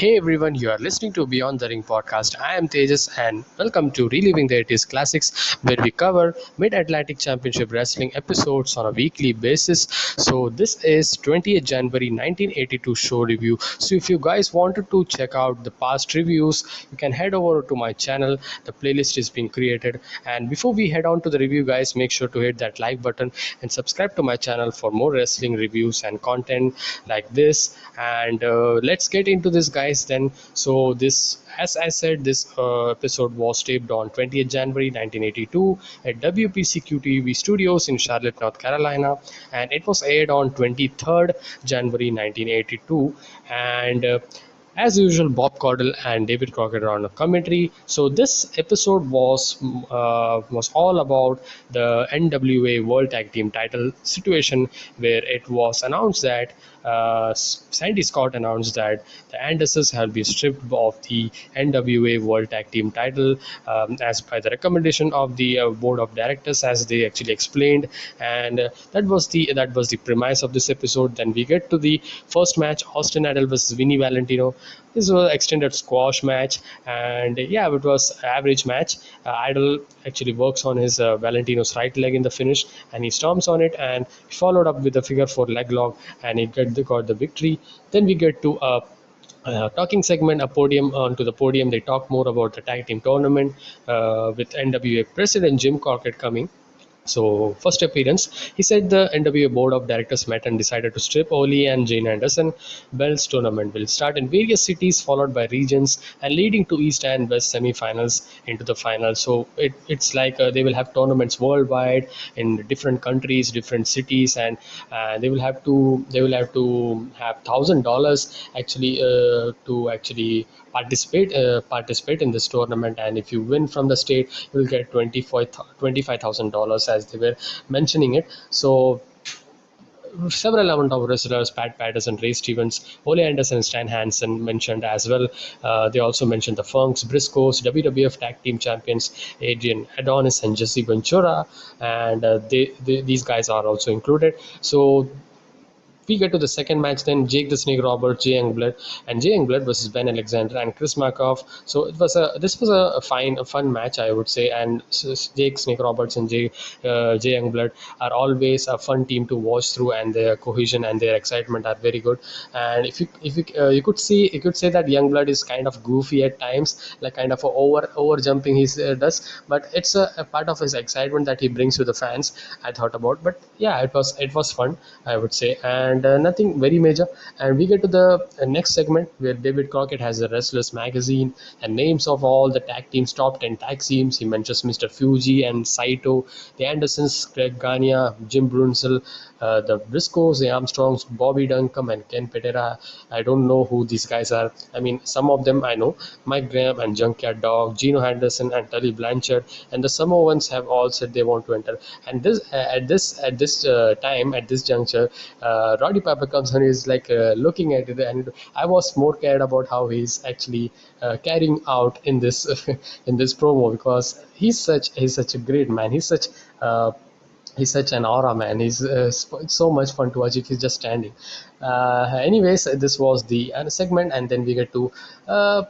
Hey everyone, you are listening to Beyond the Ring podcast. I am Tejas and welcome to Reliving the 80s Classics, where we cover Mid-Atlantic Championship Wrestling episodes on a weekly basis. So this is 20th January 1982 show review. So if you guys wanted to check out the past reviews, you can head over to my channel. The playlist is being created. And before we head on to the review, guys, make sure to hit that like button and subscribe to my channel for more wrestling reviews and content like this. And let's get into this, guys, then. So this, as I said, this episode was taped on 20th January 1982 at WPCQ Studios in Charlotte, North Carolina, and it was aired on 23rd January 1982. And as usual, Bob Caudle and David Crockett are on a commentary. So this episode was all about the NWA World Tag Team title situation, where it was announced that Sandy Scott announced that the Andersons have been stripped of the NWA World Tag Team title, as by the recommendation of the board of directors, as they actually explained. And that was the premise of this episode. Then we get to the first match: Austin Idol versus Vinny Valentino. This was an extended squash match, and yeah, it was average match. Idol actually works on his Valentino's right leg in the finish, and he stomps on it, and followed up with a figure four leg lock, and he got the victory. Then we get to a talking segment, a podium. Onto the podium, they talk more about the tag team tournament, with NWA president Jim Corkett coming. So, first appearance, he said the NWA board of directors met and decided to strip Oli and Jane Anderson belts. Tournament will start in various cities, followed by regions, and leading to East and West semi-finals into the final. So it's like they will have tournaments worldwide in different countries, different cities, and they will have to have $1,000 actually, to actually participate in this tournament. And if you win from the state, you will get $25,000, as they were mentioning it. So several amount of wrestlers, Pat Patterson, Ray Stevens, Ole Anderson, Stan Hansen mentioned as well. They also mentioned the Funks, Briscoes, WWF Tag Team Champions Adrian Adonis and Jesse Ventura, and these guys are also included. So we get to the second match, then Jake the Snake Roberts, Jay Youngblood, and Jay Youngblood versus Ben Alexander and Chris Markov. So this was a fun match, I would say. And Jake Snake Roberts and Jay Youngblood are always a fun team to watch through, and their cohesion and their excitement are very good. And you could say that Youngblood is kind of goofy at times, like kind of a over jumping he does, but it's a part of his excitement that he brings to the fans, I thought about. But yeah, it was fun, I would say. And nothing very major. And we get to the next segment, where David Crockett has a wrestlers magazine and names of all the tag teams, top 10 tag teams. He mentions Mr. Fuji and Saito, the Andersons, Greg Gagne, Jim Brunzell, the Briscoes, the Armstrongs, Bobby Duncombe, and Ken Patera. I don't know who these guys are. I mean, some of them I know: Mike Graham and Junkyard Dog, Gino Henderson and Tully Blanchard, and the Samoans have all said they want to enter. And at this juncture, Roddy Piper comes and is like looking at it, and I was more cared about how he's actually carrying out in this in this promo, because he's such a great man. He's such an aura, man. It's so much fun to watch if he's just standing. Anyways, this was the segment, and then we get to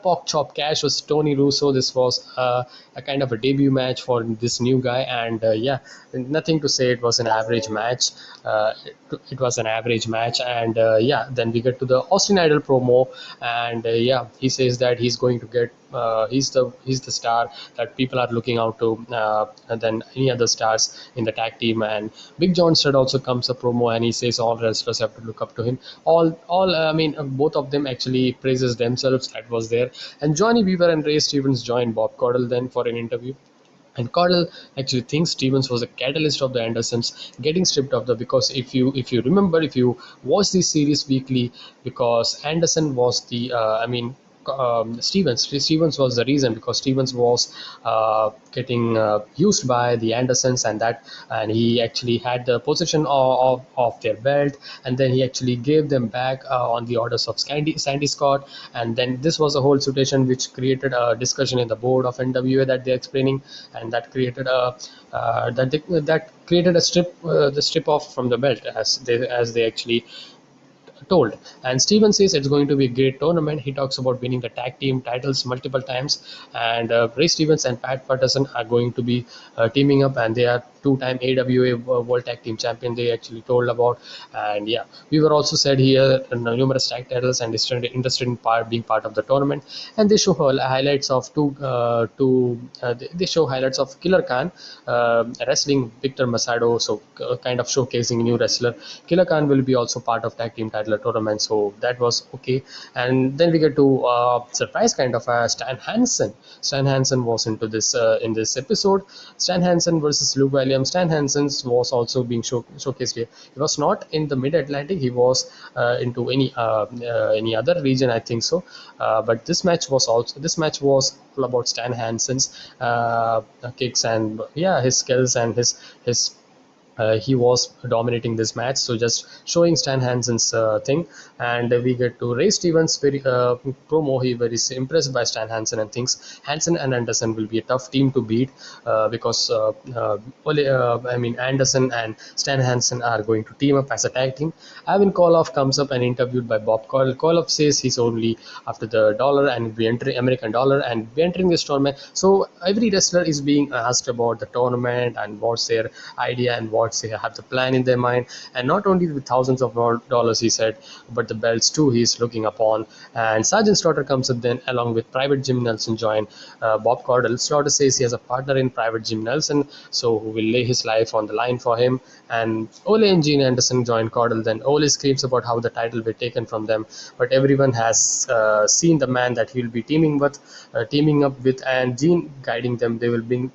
Pork Chop Cash was Tony Russo. This was a kind of a debut match for this new guy, and yeah, nothing to say. It was an average match. It was an average match, and yeah, then we get to the Austin Idol promo, and yeah, he says that he's going to get. He's the star that people are looking out to, than any other stars in the tag team. And Big John Studd also comes a promo, and he says all wrestlers have to look up to him. I mean, both of them actually praises themselves. That was there. And Johnny Weaver and Ray Stevens joined Bob Caudle then for an interview. And Caudle actually thinks Stevens was a catalyst of the Andersons getting stripped of the, because if you remember, if you watch this series weekly, because Anderson was the Stevens was the reason, because Stevens was getting used by the Andersons, and he actually had the possession of their belt, and then he actually gave them back on the orders of Sandy Scott. And then this was a whole situation which created a discussion in the board of NWA that they're explaining, and that created a strip off from the belt, as they actually told. And Steven says it's going to be a great tournament. He talks about winning the tag team titles multiple times, and Ray Stevens and Pat Patterson are going to be teaming up, and they are two-time AWA World Tag Team Champion. They actually told about, and yeah, we were also said here numerous tag titles and is interested in being part of the tournament. And they show highlights of they show highlights of Killer Khan wrestling Victor Masado, so kind of showcasing new wrestler. Killer Khan will be also part of tag team title tournament, so that was okay. And then we get to surprise kind of Stan Hansen. Stan Hansen was into this in this episode. Stan Hansen versus Luke Williams. Stan Hansen was also being showcased here. He was not in the Mid Atlantic. He was into any other region, I think so. But this match was all about Stan Hansen's kicks and yeah, his skills and his he was dominating this match, so just showing Stan Hansen's thing. And we get to Ray Stevens very promo. He very impressed by Stan Hansen and thinks Hansen and Anderson will be a tough team to beat because I mean Anderson and Stan Hansen are going to team up as a tag team. Ivan Koloff comes up and interviewed by Bob Cole. Koloff says he's only after the dollar and we entering American dollar and we entering this tournament. So every wrestler is being asked about the tournament and what's their idea and what they have the plan in their mind, and not only with thousands of dollars, he said, but the belts too he's looking upon. And Sergeant Slaughter comes up then along with Private Jim Nelson join Bob Caudle. Slaughter says he has a partner in Private Jim Nelson, so who will lay his life on the line for him. And Ole and Gene Anderson join Caudle. Then Ole screams about how the title will be taken from them, but everyone has seen the man that he'll be teaming up with, and Gene guiding them. They will win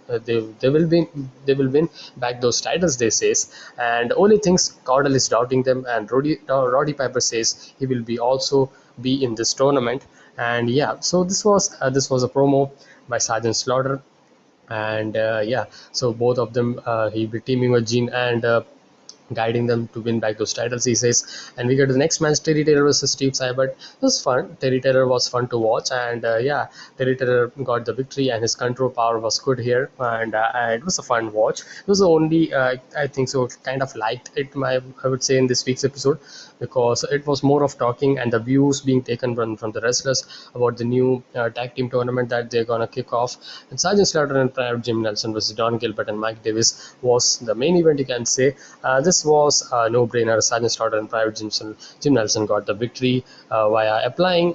back those titles, they says. And Ole thinks Caudle is doubting them, and Roddy Piper says he will be also be in this tournament. And yeah, so this was a promo by Sergeant Slaughter. And yeah, so both of them he'll be teaming with Gene and guiding them to win back those titles, he says. And we get to the next match, Terry Taylor versus Steve Seibert. It was fun. Terry Taylor was fun to watch, and yeah, Terry Taylor got the victory, and his control power was good here, and it was a fun watch. It was the only I think so kind of liked it, I would say, in this week's episode, because it was more of talking and the views being taken from the wrestlers about the new tag team tournament that they're gonna kick off. And Sergeant Slaughter and Private Jim Nelson versus Don Gilbert and Mike Davis was the main event, you can say. This was a no-brainer. Sergeant Slaughter and Private Jim Nelson got the victory via applying.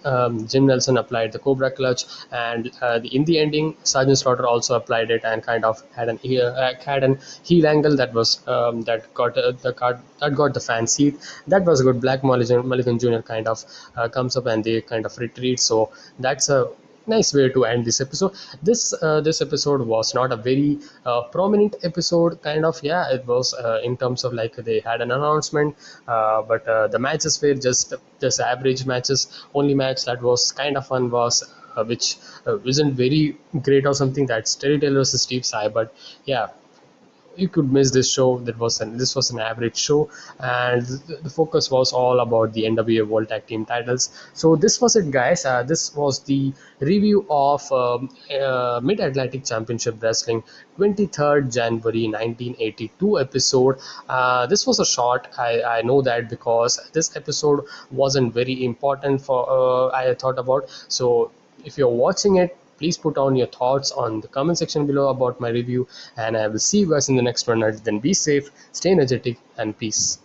Jim Nelson applied the Cobra Clutch, and in the ending, Sergeant Slaughter also applied it and kind of had an heel angle that was that got the fan seat. That was good. Black Mulligan Jr. kind of comes up and they kind of retreat. So that's a nice way to end this episode. This episode was not a very prominent episode, kind of. Yeah, it was in terms of like they had an announcement, but the matches were just average matches. Only match that was kind of fun was which isn't very great or something, that's Terry Taylor versus Steve Sai. But yeah, you could miss this show. This was an average show, and the focus was all about the NWA World Tag Team titles. So this was it, guys. This was the review of Mid Atlantic Championship Wrestling 23rd January 1982 episode. This was a short. I know that, because this episode wasn't very important for I thought about. So if you're watching it, please put on your thoughts on the comment section below about my review, and I will see you guys in the next one. Then be safe, stay energetic, and peace.